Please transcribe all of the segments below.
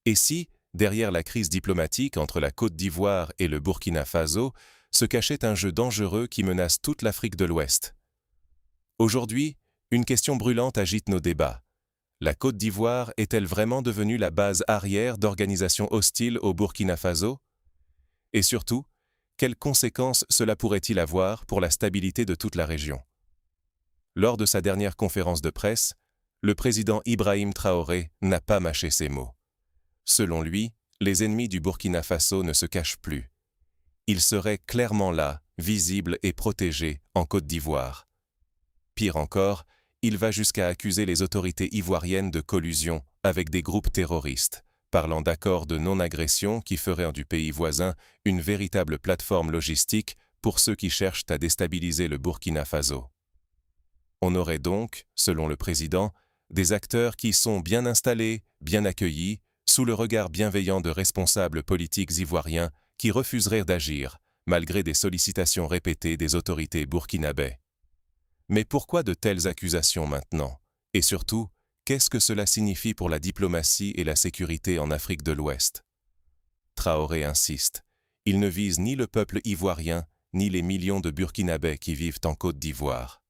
Et si, derrière la crise diplomatique entre la Côte d'Ivoire et le Burkina Faso, se cachait un jeu dangereux qui menace toute l'Afrique de l'Ouest? Aujourd'hui, une question brûlante agite nos débats. La Côte d'Ivoire est-elle vraiment devenue la base arrière d'organisations hostiles au Burkina Faso? Et surtout, quelles conséquences cela pourrait-il avoir pour la stabilité de toute la région? Lors de sa dernière conférence de presse, le président Ibrahim Traoré n'a pas mâché ses mots. Selon lui, les ennemis du Burkina Faso ne se cachent plus. Ils seraient clairement là, visibles et protégés en Côte d'Ivoire. Pire encore, il va jusqu'à accuser les autorités ivoiriennes de collusion avec des groupes terroristes, parlant d'accords de non-agression qui feraient du pays voisin une véritable plateforme logistique pour ceux qui cherchent à déstabiliser le Burkina Faso. On aurait donc, selon le président, des acteurs qui sont bien installés, bien accueillis, sous le regard bienveillant de responsables politiques ivoiriens qui refuseraient d'agir, malgré des sollicitations répétées des autorités burkinabè. Mais pourquoi de telles accusations maintenant? Et surtout, qu'est-ce que cela signifie pour la diplomatie et la sécurité en Afrique de l'Ouest? Traoré insiste. Il ne vise ni le peuple ivoirien, ni les millions de Burkinabè qui vivent en Côte d'Ivoire.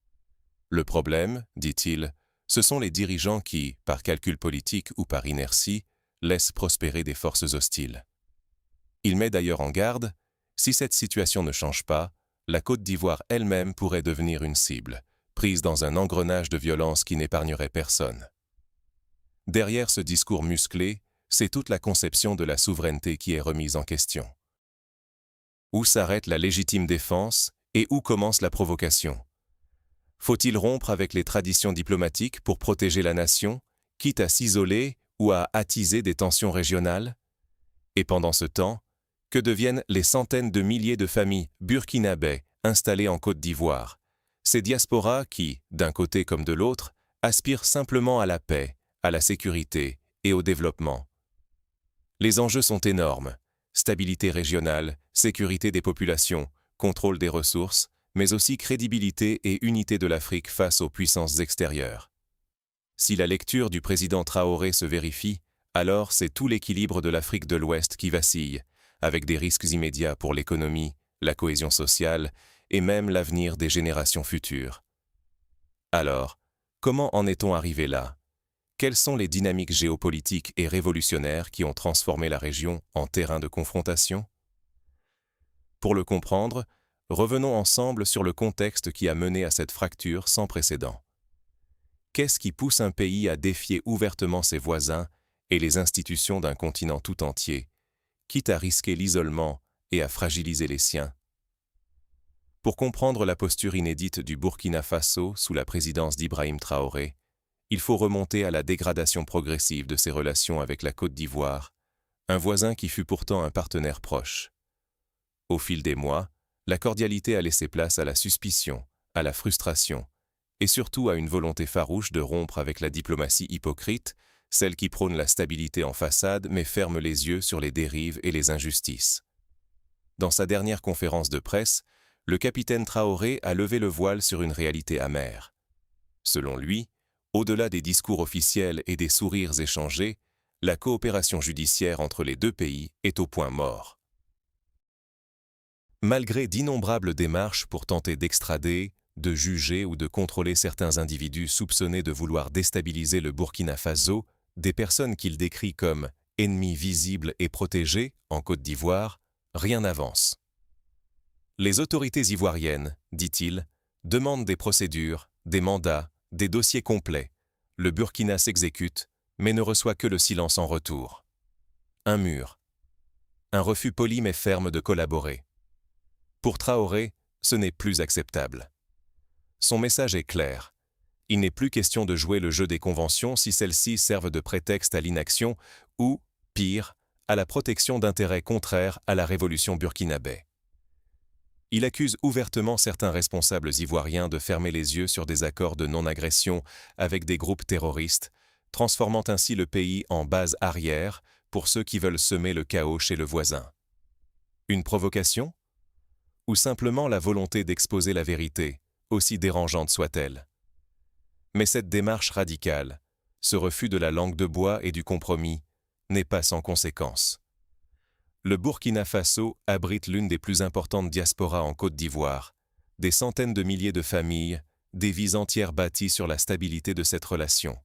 Le problème, dit-il, ce sont les dirigeants qui, par calcul politique ou par inertie, laissent prospérer des forces hostiles. Il met d'ailleurs en garde, si cette situation ne change pas, la Côte d'Ivoire elle-même pourrait devenir une cible, prise dans un engrenage de violence qui n'épargnerait personne. Derrière ce discours musclé, c'est toute la conception de la souveraineté qui est remise en question. Où s'arrête la légitime défense et où commence la provocation? Faut-il rompre avec les traditions diplomatiques pour protéger la nation, quitte à s'isoler ou à attiser des tensions régionales? Et pendant ce temps, que deviennent les centaines de milliers de familles burkinabè installées en Côte d'Ivoire? Ces diasporas qui, d'un côté comme de l'autre, aspirent simplement à la paix, à la sécurité et au développement. Les enjeux sont énormes: stabilité régionale, sécurité des populations, contrôle des ressources, mais aussi crédibilité et unité de l'Afrique face aux puissances extérieures. Si la lecture du président Traoré se vérifie, alors c'est tout l'équilibre de l'Afrique de l'Ouest qui vacille, avec des risques immédiats pour l'économie, la cohésion sociale et même l'avenir des générations futures. Alors, comment en est-on arrivé là? Quelles sont les dynamiques géopolitiques et révolutionnaires qui ont transformé la région en terrain de confrontation? Pour le comprendre, revenons ensemble sur le contexte qui a mené à cette fracture sans précédent. Qu'est-ce qui pousse un pays à défier ouvertement ses voisins et les institutions d'un continent tout entier, quitte à risquer l'isolement et à fragiliser les siens? Pour comprendre la posture inédite du Burkina Faso sous la présidence d'Ibrahim Traoré, il faut remonter à la dégradation progressive de ses relations avec la Côte d'Ivoire, un voisin qui fut pourtant un partenaire proche. Au fil des mois, la cordialité a laissé place à la suspicion, à la frustration, et surtout à une volonté farouche de rompre avec la diplomatie hypocrite, celle qui prône la stabilité en façade mais ferme les yeux sur les dérives et les injustices. Dans sa dernière conférence de presse, le capitaine Traoré a levé le voile sur une réalité amère. Selon lui, au-delà des discours officiels et des sourires échangés, la coopération judiciaire entre les deux pays est au point mort. Malgré d'innombrables démarches pour tenter d'extrader, de juger ou de contrôler certains individus soupçonnés de vouloir déstabiliser le Burkina Faso, des personnes qu'il décrit comme ennemis visibles et protégés en Côte d'Ivoire, rien n'avance. Les autorités ivoiriennes, dit-il, demandent des procédures, des mandats, des dossiers complets. Le Burkina s'exécute, mais ne reçoit que le silence en retour. Un mur. Un refus poli mais ferme de collaborer. Pour Traoré, ce n'est plus acceptable. Son message est clair. Il n'est plus question de jouer le jeu des conventions si celles-ci servent de prétexte à l'inaction ou, pire, à la protection d'intérêts contraires à la révolution burkinabè. Il accuse ouvertement certains responsables ivoiriens de fermer les yeux sur des accords de non-agression avec des groupes terroristes, transformant ainsi le pays en base arrière pour ceux qui veulent semer le chaos chez le voisin. Une provocation? Ou simplement la volonté d'exposer la vérité, aussi dérangeante soit-elle? Mais cette démarche radicale, ce refus de la langue de bois et du compromis, n'est pas sans conséquences. Le Burkina Faso abrite l'une des plus importantes diasporas en Côte d'Ivoire, des centaines de milliers de familles, des vies entières bâties sur la stabilité de cette relation.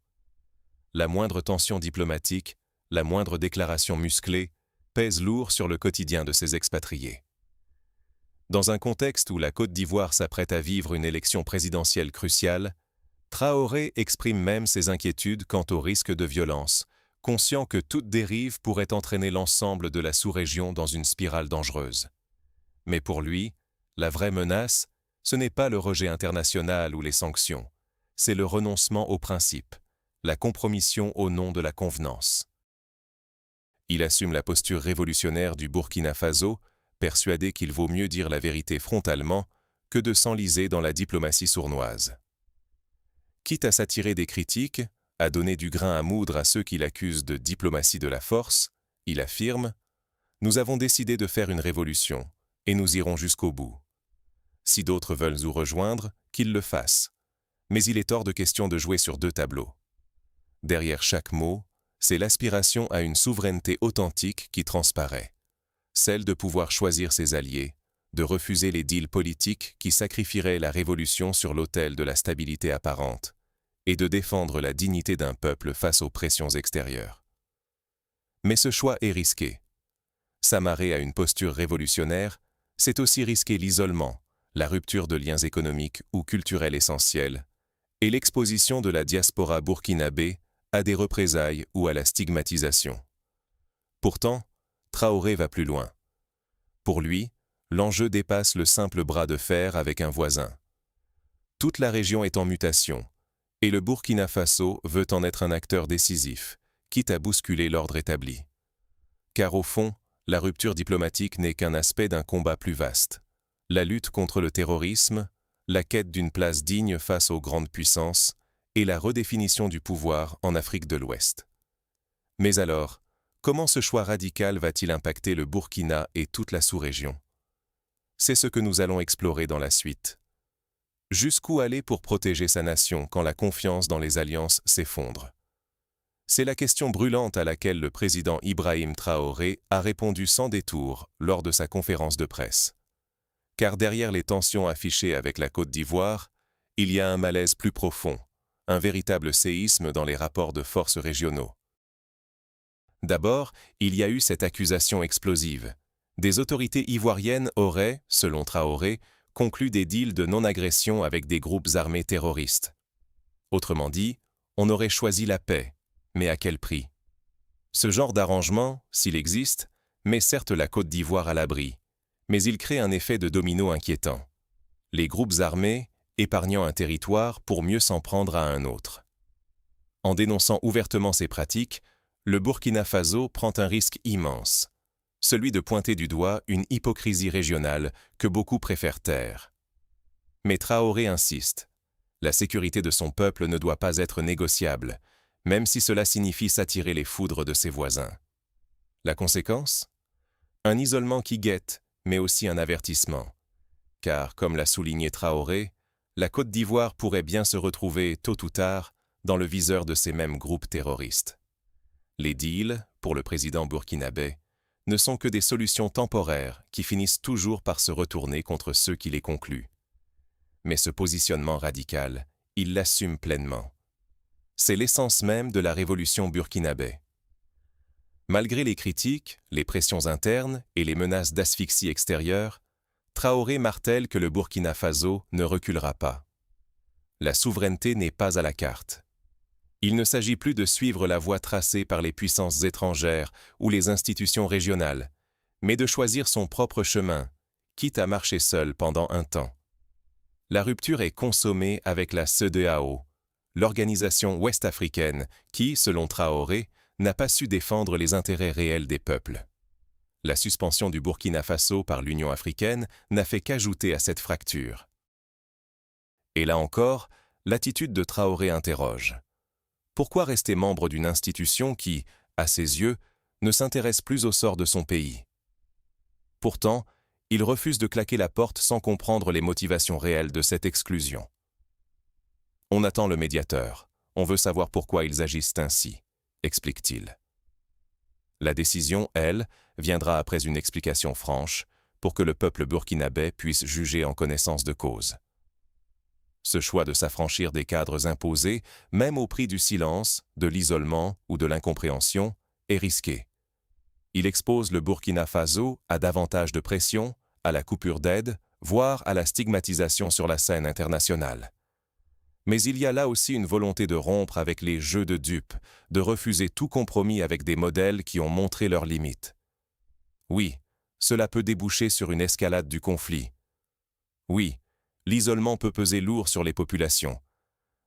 La moindre tension diplomatique, la moindre déclaration musclée, pèse lourd sur le quotidien de ces expatriés. Dans un contexte où la Côte d'Ivoire s'apprête à vivre une élection présidentielle cruciale, Traoré exprime même ses inquiétudes quant au risque de violence, conscient que toute dérive pourrait entraîner l'ensemble de la sous-région dans une spirale dangereuse. Mais pour lui, la vraie menace, ce n'est pas le rejet international ou les sanctions, c'est le renoncement aux principes, la compromission au nom de la convenance. Il assume la posture révolutionnaire du Burkina Faso, persuadé qu'il vaut mieux dire la vérité frontalement que de s'enliser dans la diplomatie sournoise. Quitte à s'attirer des critiques, à donner du grain à moudre à ceux qui l'accusent de diplomatie de la force, il affirme « Nous avons décidé de faire une révolution, et nous irons jusqu'au bout. Si d'autres veulent nous rejoindre, qu'ils le fassent. Mais il est hors de question de jouer sur deux tableaux. » Derrière chaque mot, c'est l'aspiration à une souveraineté authentique qui transparaît. Celle de pouvoir choisir ses alliés, de refuser les deals politiques qui sacrifieraient la révolution sur l'autel de la stabilité apparente, et de défendre la dignité d'un peuple face aux pressions extérieures. Mais ce choix est risqué. S'amarrer à une posture révolutionnaire, c'est aussi risquer l'isolement, la rupture de liens économiques ou culturels essentiels, et l'exposition de la diaspora burkinabé à des représailles ou à la stigmatisation. Pourtant, Traoré va plus loin. Pour lui, l'enjeu dépasse le simple bras de fer avec un voisin. Toute la région est en mutation, et le Burkina Faso veut en être un acteur décisif, quitte à bousculer l'ordre établi. Car au fond, la rupture diplomatique n'est qu'un aspect d'un combat plus vaste. La lutte contre le terrorisme, la quête d'une place digne face aux grandes puissances et la redéfinition du pouvoir en Afrique de l'Ouest. Mais alors, comment ce choix radical va-t-il impacter le Burkina et toute la sous-région? C'est ce que nous allons explorer dans la suite. Jusqu'où aller pour protéger sa nation quand la confiance dans les alliances s'effondre? C'est la question brûlante à laquelle le président Ibrahim Traoré a répondu sans détour lors de sa conférence de presse. Car derrière les tensions affichées avec la Côte d'Ivoire, il y a un malaise plus profond, un véritable séisme dans les rapports de force régionaux. D'abord, il y a eu cette accusation explosive. Des autorités ivoiriennes auraient, selon Traoré, conclu des deals de non-agression avec des groupes armés terroristes. Autrement dit, on aurait choisi la paix, mais à quel prix? Ce genre d'arrangement, s'il existe, met certes la Côte d'Ivoire à l'abri, mais il crée un effet de domino inquiétant. Les groupes armés épargnant un territoire pour mieux s'en prendre à un autre. En dénonçant ouvertement ces pratiques, le Burkina Faso prend un risque immense, celui de pointer du doigt une hypocrisie régionale que beaucoup préfèrent taire. Mais Traoré insiste. La sécurité de son peuple ne doit pas être négociable, même si cela signifie s'attirer les foudres de ses voisins. La conséquence? Un isolement qui guette, mais aussi un avertissement. Car, comme l'a souligné Traoré, la Côte d'Ivoire pourrait bien se retrouver, tôt ou tard, dans le viseur de ces mêmes groupes terroristes. Les deals, pour le président burkinabé, ne sont que des solutions temporaires qui finissent toujours par se retourner contre ceux qui les concluent. Mais ce positionnement radical, il l'assume pleinement. C'est l'essence même de la révolution burkinabé. Malgré les critiques, les pressions internes et les menaces d'asphyxie extérieure, Traoré martèle que le Burkina Faso ne reculera pas. La souveraineté n'est pas à la carte. Il ne s'agit plus de suivre la voie tracée par les puissances étrangères ou les institutions régionales, mais de choisir son propre chemin, quitte à marcher seul pendant un temps. La rupture est consommée avec la CEDEAO, l'organisation ouest-africaine qui, selon Traoré, n'a pas su défendre les intérêts réels des peuples. La suspension du Burkina Faso par l'Union africaine n'a fait qu'ajouter à cette fracture. Et là encore, l'attitude de Traoré interroge. Pourquoi rester membre d'une institution qui, à ses yeux, ne s'intéresse plus au sort de son pays? Pourtant, il refuse de claquer la porte sans comprendre les motivations réelles de cette exclusion. On attend le médiateur, on veut savoir pourquoi ils agissent ainsi, explique-t-il. La décision, elle, viendra après une explication franche pour que le peuple burkinabé puisse juger en connaissance de cause. Ce choix de s'affranchir des cadres imposés, même au prix du silence, de l'isolement ou de l'incompréhension, est risqué. Il expose le Burkina Faso à davantage de pression, à la coupure d'aide, voire à la stigmatisation sur la scène internationale. Mais il y a là aussi une volonté de rompre avec les jeux de dupes, de refuser tout compromis avec des modèles qui ont montré leurs limites. Oui, cela peut déboucher sur une escalade du conflit. Oui, l'isolement peut peser lourd sur les populations.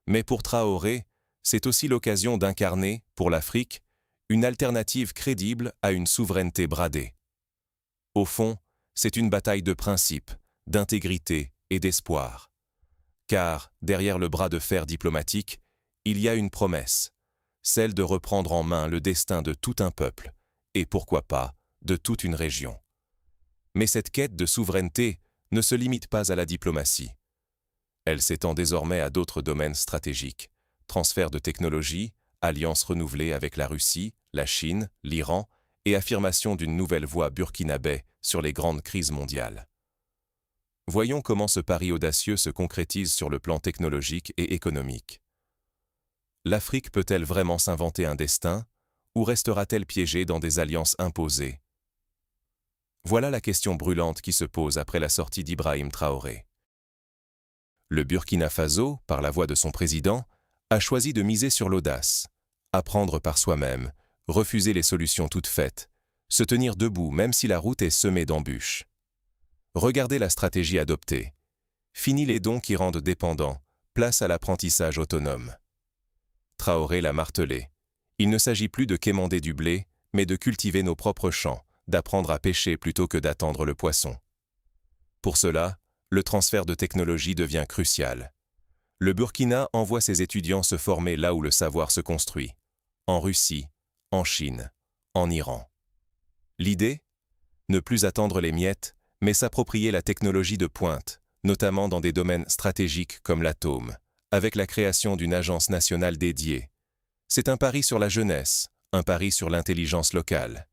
Mais pour Traoré, c'est aussi l'occasion d'incarner, pour l'Afrique, une alternative crédible à une souveraineté bradée. Au fond, c'est une bataille de principes, d'intégrité et d'espoir. Car, derrière le bras de fer diplomatique, il y a une promesse, celle de reprendre en main le destin de tout un peuple, et pourquoi pas, de toute une région. Mais cette quête de souveraineté ne se limite pas à la diplomatie. Elle s'étend désormais à d'autres domaines stratégiques, transfert de technologies, alliances renouvelées avec la Russie, la Chine, l'Iran, et affirmation d'une nouvelle voie burkinabé sur les grandes crises mondiales. Voyons comment ce pari audacieux se concrétise sur le plan technologique et économique. L'Afrique peut-elle vraiment s'inventer un destin, ou restera-t-elle piégée dans des alliances imposées? Voilà la question brûlante qui se pose après la sortie d'Ibrahim Traoré. Le Burkina Faso, par la voix de son président, a choisi de miser sur l'audace, apprendre par soi-même, refuser les solutions toutes faites, se tenir debout même si la route est semée d'embûches. Regardez la stratégie adoptée. Fini les dons qui rendent dépendants, place à l'apprentissage autonome. Traoré l'a martelé. Il ne s'agit plus de quémander du blé, mais de cultiver nos propres champs, d'apprendre à pêcher plutôt que d'attendre le poisson. Pour cela, le transfert de technologie devient crucial. Le Burkina envoie ses étudiants se former là où le savoir se construit, en Russie, en Chine, en Iran. L'idée? Ne plus attendre les miettes, mais s'approprier la technologie de pointe, notamment dans des domaines stratégiques comme l'atome, avec la création d'une agence nationale dédiée. C'est un pari sur la jeunesse, un pari sur l'intelligence locale.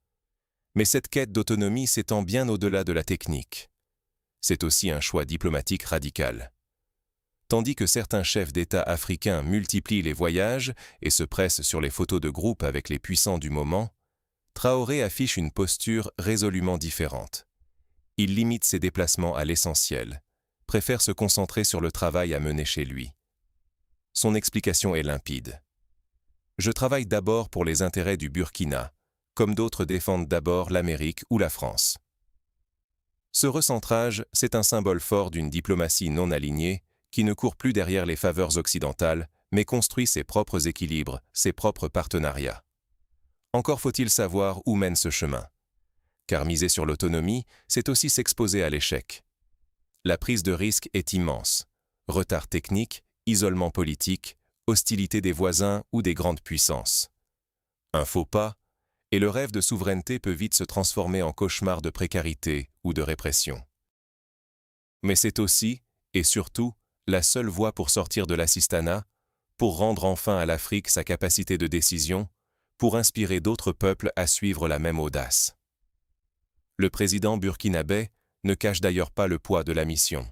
Mais cette quête d'autonomie s'étend bien au-delà de la technique. C'est aussi un choix diplomatique radical. Tandis que certains chefs d'État africains multiplient les voyages et se pressent sur les photos de groupe avec les puissants du moment, Traoré affiche une posture résolument différente. Il limite ses déplacements à l'essentiel, préfère se concentrer sur le travail à mener chez lui. Son explication est limpide. Je travaille d'abord pour les intérêts du Burkina, comme d'autres défendent d'abord l'Amérique ou la France. Ce recentrage, c'est un symbole fort d'une diplomatie non alignée qui ne court plus derrière les faveurs occidentales, mais construit ses propres équilibres, ses propres partenariats. Encore faut-il savoir où mène ce chemin. Car miser sur l'autonomie, c'est aussi s'exposer à l'échec. La prise de risque est immense. Retard technique, isolement politique, hostilité des voisins ou des grandes puissances. Un faux pas, et le rêve de souveraineté peut vite se transformer en cauchemar de précarité ou de répression. Mais c'est aussi, et surtout, la seule voie pour sortir de l'assistanat, pour rendre enfin à l'Afrique sa capacité de décision, pour inspirer d'autres peuples à suivre la même audace. Le président burkinabé ne cache d'ailleurs pas le poids de la mission.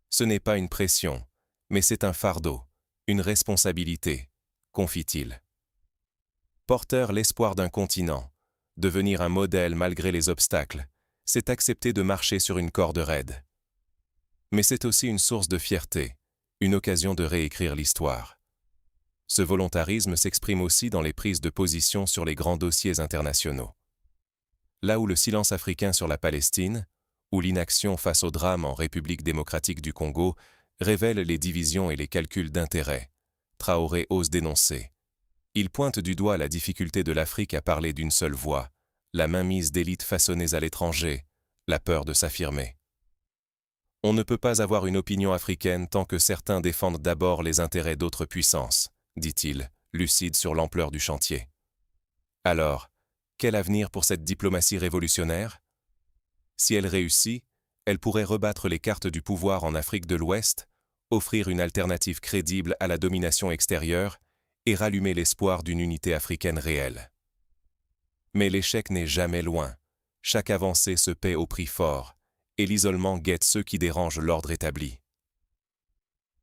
Ce n'est pas une pression, mais c'est un fardeau, une responsabilité, confie-t-il. Porteur l'espoir d'un continent, devenir un modèle malgré les obstacles, c'est accepter de marcher sur une corde raide. Mais c'est aussi une source de fierté, une occasion de réécrire l'histoire. Ce volontarisme s'exprime aussi dans les prises de position sur les grands dossiers internationaux. Là où le silence africain sur la Palestine, ou l'inaction face au drame en République démocratique du Congo révèle les divisions et les calculs d'intérêt, Traoré ose dénoncer. Il pointe du doigt la difficulté de l'Afrique à parler d'une seule voix, la mainmise d'élites façonnées à l'étranger, la peur de s'affirmer. On ne peut pas avoir une opinion africaine tant que certains défendent d'abord les intérêts d'autres puissances, dit-il, lucide sur l'ampleur du chantier. Alors, quel avenir pour cette diplomatie révolutionnaire? Si elle réussit, elle pourrait rebattre les cartes du pouvoir en Afrique de l'Ouest, offrir une alternative crédible à la domination extérieure et rallumer l'espoir d'une unité africaine réelle. Mais l'échec n'est jamais loin. Chaque avancée se paie au prix fort, et l'isolement guette ceux qui dérangent l'ordre établi.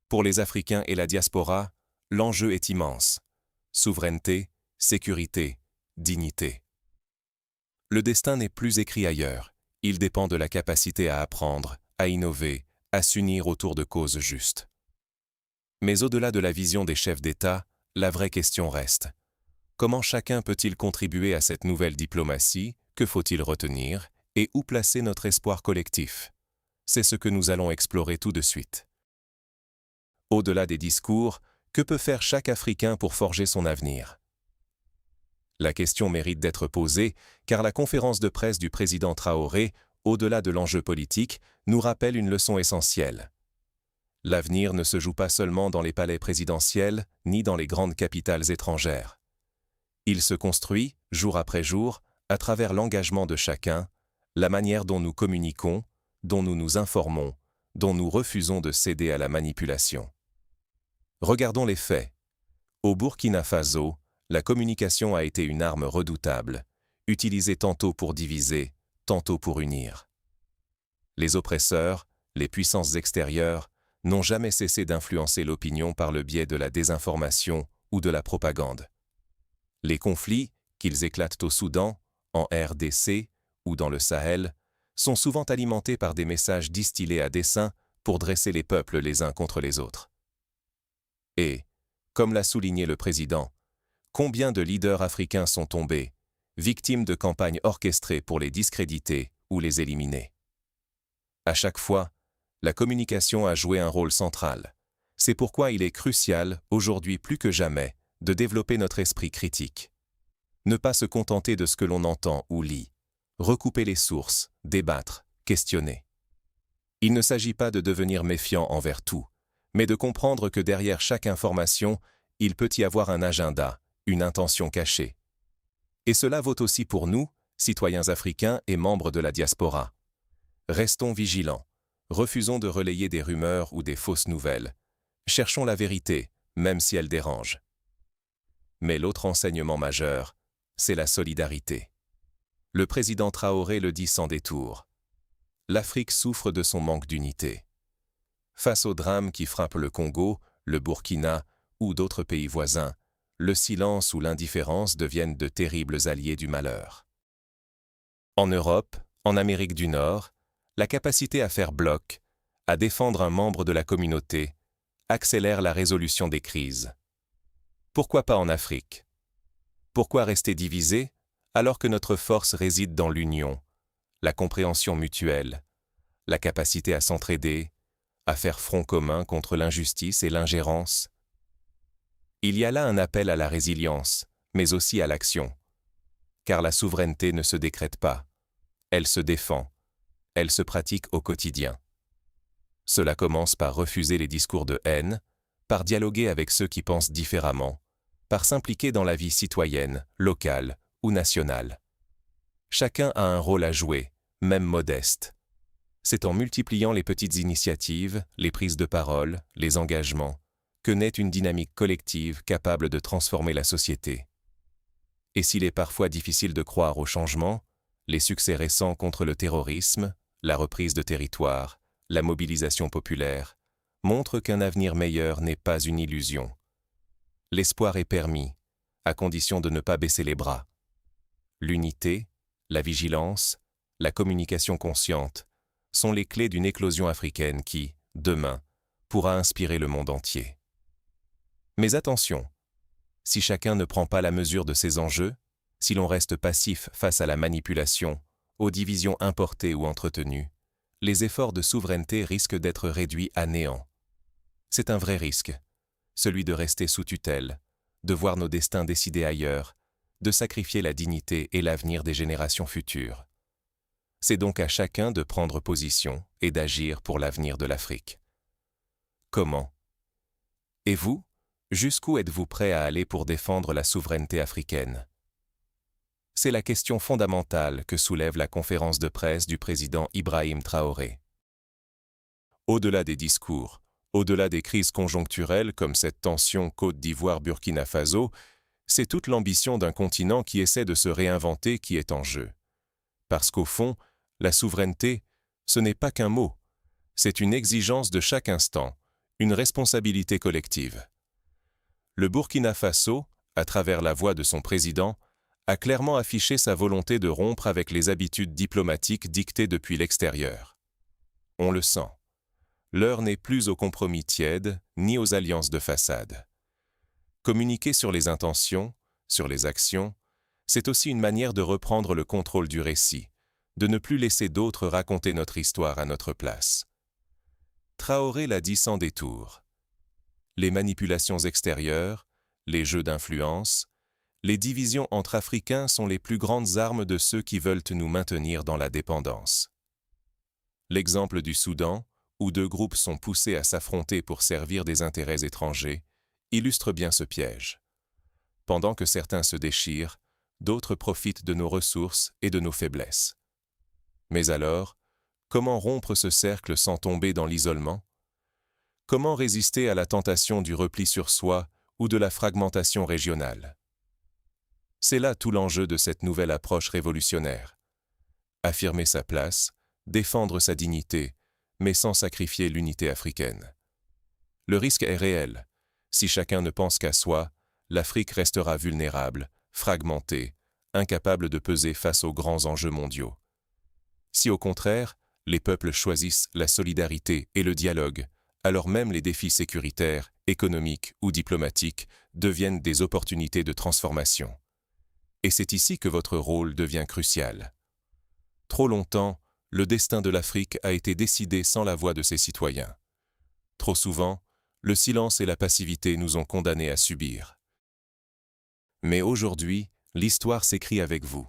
Pour les Africains et la diaspora, l'enjeu est immense. Souveraineté, sécurité, dignité. Le destin n'est plus écrit ailleurs. Il dépend de la capacité à apprendre, à innover, à s'unir autour de causes justes. Mais au-delà de la vision des chefs d'État, la vraie question reste. Comment chacun peut-il contribuer à cette nouvelle diplomatie? Que faut-il retenir? Et où placer notre espoir collectif? C'est ce que nous allons explorer tout de suite. Au-delà des discours, que peut faire chaque Africain pour forger son avenir? La question mérite d'être posée, car la conférence de presse du président Traoré, au-delà de l'enjeu politique, nous rappelle une leçon essentielle. L'avenir ne se joue pas seulement dans les palais présidentiels, ni dans les grandes capitales étrangères. Il se construit, jour après jour, à travers l'engagement de chacun, la manière dont nous communiquons, dont nous nous informons, dont nous refusons de céder à la manipulation. Regardons les faits. Au Burkina Faso, la communication a été une arme redoutable, utilisée tantôt pour diviser, tantôt pour unir. Les oppresseurs, les puissances extérieures, n'ont jamais cessé d'influencer l'opinion par le biais de la désinformation ou de la propagande. Les conflits, qu'ils éclatent au Soudan, en RDC ou dans le Sahel, sont souvent alimentés par des messages distillés à dessein pour dresser les peuples les uns contre les autres. Et, comme l'a souligné le président, combien de leaders africains sont tombés, victimes de campagnes orchestrées pour les discréditer ou les éliminer. À chaque fois, la communication a joué un rôle central. C'est pourquoi il est crucial, aujourd'hui plus que jamais, de développer notre esprit critique. Ne pas se contenter de ce que l'on entend ou lit. Recouper les sources, débattre, questionner. Il ne s'agit pas de devenir méfiant envers tout, mais de comprendre que derrière chaque information, il peut y avoir un agenda, une intention cachée. Et cela vaut aussi pour nous, citoyens africains et membres de la diaspora. Restons vigilants. Refusons de relayer des rumeurs ou des fausses nouvelles. Cherchons la vérité, même si elle dérange. Mais l'autre enseignement majeur, c'est la solidarité. Le président Traoré le dit sans détour. L'Afrique souffre de son manque d'unité. Face aux drames qui frappent le Congo, le Burkina ou d'autres pays voisins, le silence ou l'indifférence deviennent de terribles alliés du malheur. En Europe, en Amérique du Nord, la capacité à faire bloc, à défendre un membre de la communauté, accélère la résolution des crises. Pourquoi pas en Afrique? Pourquoi rester divisé alors que notre force réside dans l'union, la compréhension mutuelle, la capacité à s'entraider, à faire front commun contre l'injustice et l'ingérence? Il y a là un appel à la résilience, mais aussi à l'action. Car la souveraineté ne se décrète pas, elle se défend, elle se pratique au quotidien. Cela commence par refuser les discours de haine, par dialoguer avec ceux qui pensent différemment, par s'impliquer dans la vie citoyenne, locale ou nationale. Chacun a un rôle à jouer, même modeste. C'est en multipliant les petites initiatives, les prises de parole, les engagements, que naît une dynamique collective capable de transformer la société. Et s'il est parfois difficile de croire au changement, les succès récents contre le terrorisme, la reprise de territoire, la mobilisation populaire, montrent qu'un avenir meilleur n'est pas une illusion. L'espoir est permis, à condition de ne pas baisser les bras. L'unité, la vigilance, la communication consciente sont les clés d'une éclosion africaine qui, demain, pourra inspirer le monde entier. Mais attention, si chacun ne prend pas la mesure de ces enjeux, si l'on reste passif face à la manipulation, aux divisions importées ou entretenues, les efforts de souveraineté risquent d'être réduits à néant. C'est un vrai risque, celui de rester sous tutelle, de voir nos destins décidés ailleurs, de sacrifier la dignité et l'avenir des générations futures. C'est donc à chacun de prendre position et d'agir pour l'avenir de l'Afrique. Comment? Et vous, jusqu'où êtes-vous prêt à aller pour défendre la souveraineté africaine? C'est la question fondamentale que soulève la conférence de presse du président Ibrahim Traoré. Au-delà des discours, au-delà des crises conjoncturelles comme cette tension Côte d'Ivoire-Burkina Faso, c'est toute l'ambition d'un continent qui essaie de se réinventer qui est en jeu. Parce qu'au fond, la souveraineté, ce n'est pas qu'un mot, c'est une exigence de chaque instant, une responsabilité collective. Le Burkina Faso, à travers la voix de son président, a clairement affiché sa volonté de rompre avec les habitudes diplomatiques dictées depuis l'extérieur. On le sent. L'heure n'est plus aux compromis tièdes, ni aux alliances de façade. Communiquer sur les intentions, sur les actions, c'est aussi une manière de reprendre le contrôle du récit, de ne plus laisser d'autres raconter notre histoire à notre place. Traoré l'a dit sans détour. Les manipulations extérieures, les jeux d'influence, les divisions entre Africains sont les plus grandes armes de ceux qui veulent nous maintenir dans la dépendance. L'exemple du Soudan, où deux groupes sont poussés à s'affronter pour servir des intérêts étrangers, illustre bien ce piège. Pendant que certains se déchirent, d'autres profitent de nos ressources et de nos faiblesses. Mais alors, comment rompre ce cercle sans tomber dans l'isolement? Comment résister à la tentation du repli sur soi ou de la fragmentation régionale? C'est là tout l'enjeu de cette nouvelle approche révolutionnaire. Affirmer sa place, défendre sa dignité, mais sans sacrifier l'unité africaine. Le risque est réel. Si chacun ne pense qu'à soi, l'Afrique restera vulnérable, fragmentée, incapable de peser face aux grands enjeux mondiaux. Si au contraire, les peuples choisissent la solidarité et le dialogue, alors même les défis sécuritaires, économiques ou diplomatiques deviennent des opportunités de transformation. Et c'est ici que votre rôle devient crucial. Trop longtemps, le destin de l'Afrique a été décidé sans la voix de ses citoyens. Trop souvent, le silence et la passivité nous ont condamnés à subir. Mais aujourd'hui, l'histoire s'écrit avec vous.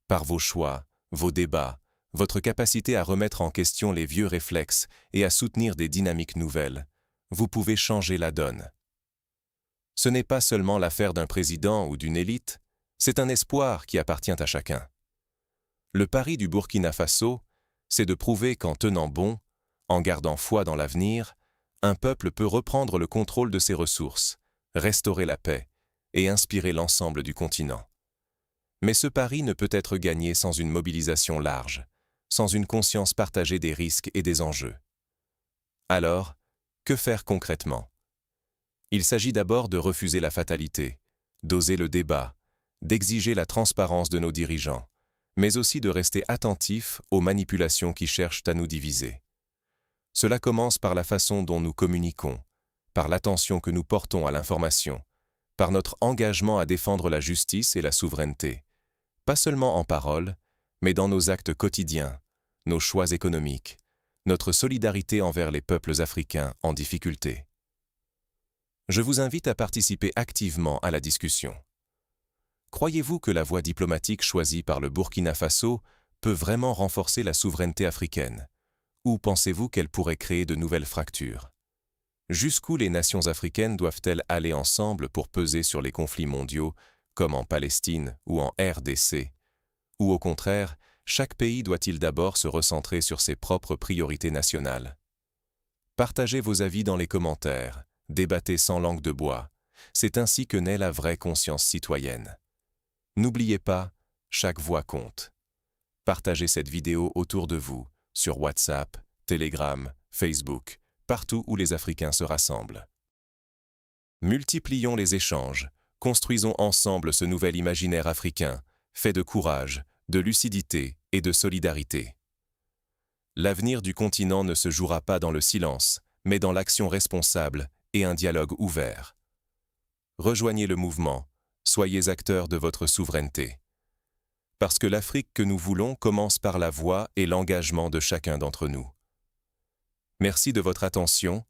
Par vos choix, vos débats, votre capacité à remettre en question les vieux réflexes et à soutenir des dynamiques nouvelles, vous pouvez changer la donne. Ce n'est pas seulement l'affaire d'un président ou d'une élite, c'est un espoir qui appartient à chacun. Le pari du Burkina Faso, c'est de prouver qu'en tenant bon, en gardant foi dans l'avenir, un peuple peut reprendre le contrôle de ses ressources, restaurer la paix et inspirer l'ensemble du continent. Mais ce pari ne peut être gagné sans une mobilisation large, sans une conscience partagée des risques et des enjeux. Alors, que faire concrètement? Il s'agit d'abord de refuser la fatalité, d'oser le débat, d'exiger la transparence de nos dirigeants, mais aussi de rester attentifs aux manipulations qui cherchent à nous diviser. Cela commence par la façon dont nous communiquons, par l'attention que nous portons à l'information, par notre engagement à défendre la justice et la souveraineté, pas seulement en parole, mais dans nos actes quotidiens, nos choix économiques, notre solidarité envers les peuples africains en difficulté. Je vous invite à participer activement à la discussion. Croyez-vous que la voie diplomatique choisie par le Burkina Faso peut vraiment renforcer la souveraineté africaine? Ou pensez-vous qu'elle pourrait créer de nouvelles fractures? Jusqu'où les nations africaines doivent-elles aller ensemble pour peser sur les conflits mondiaux, comme en Palestine ou en RDC? Ou au contraire, chaque pays doit-il d'abord se recentrer sur ses propres priorités nationales? Partagez vos avis dans les commentaires, débattez sans langue de bois. C'est ainsi que naît la vraie conscience citoyenne. N'oubliez pas, chaque voix compte. Partagez cette vidéo autour de vous, sur WhatsApp, Telegram, Facebook, partout où les Africains se rassemblent. Multiplions les échanges, construisons ensemble ce nouvel imaginaire africain, fait de courage, de lucidité et de solidarité. L'avenir du continent ne se jouera pas dans le silence, mais dans l'action responsable et un dialogue ouvert. Rejoignez le mouvement, soyez acteurs de votre souveraineté. Parce que l'Afrique que nous voulons commence par la voix et l'engagement de chacun d'entre nous. Merci de votre attention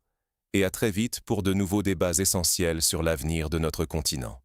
et à très vite pour de nouveaux débats essentiels sur l'avenir de notre continent.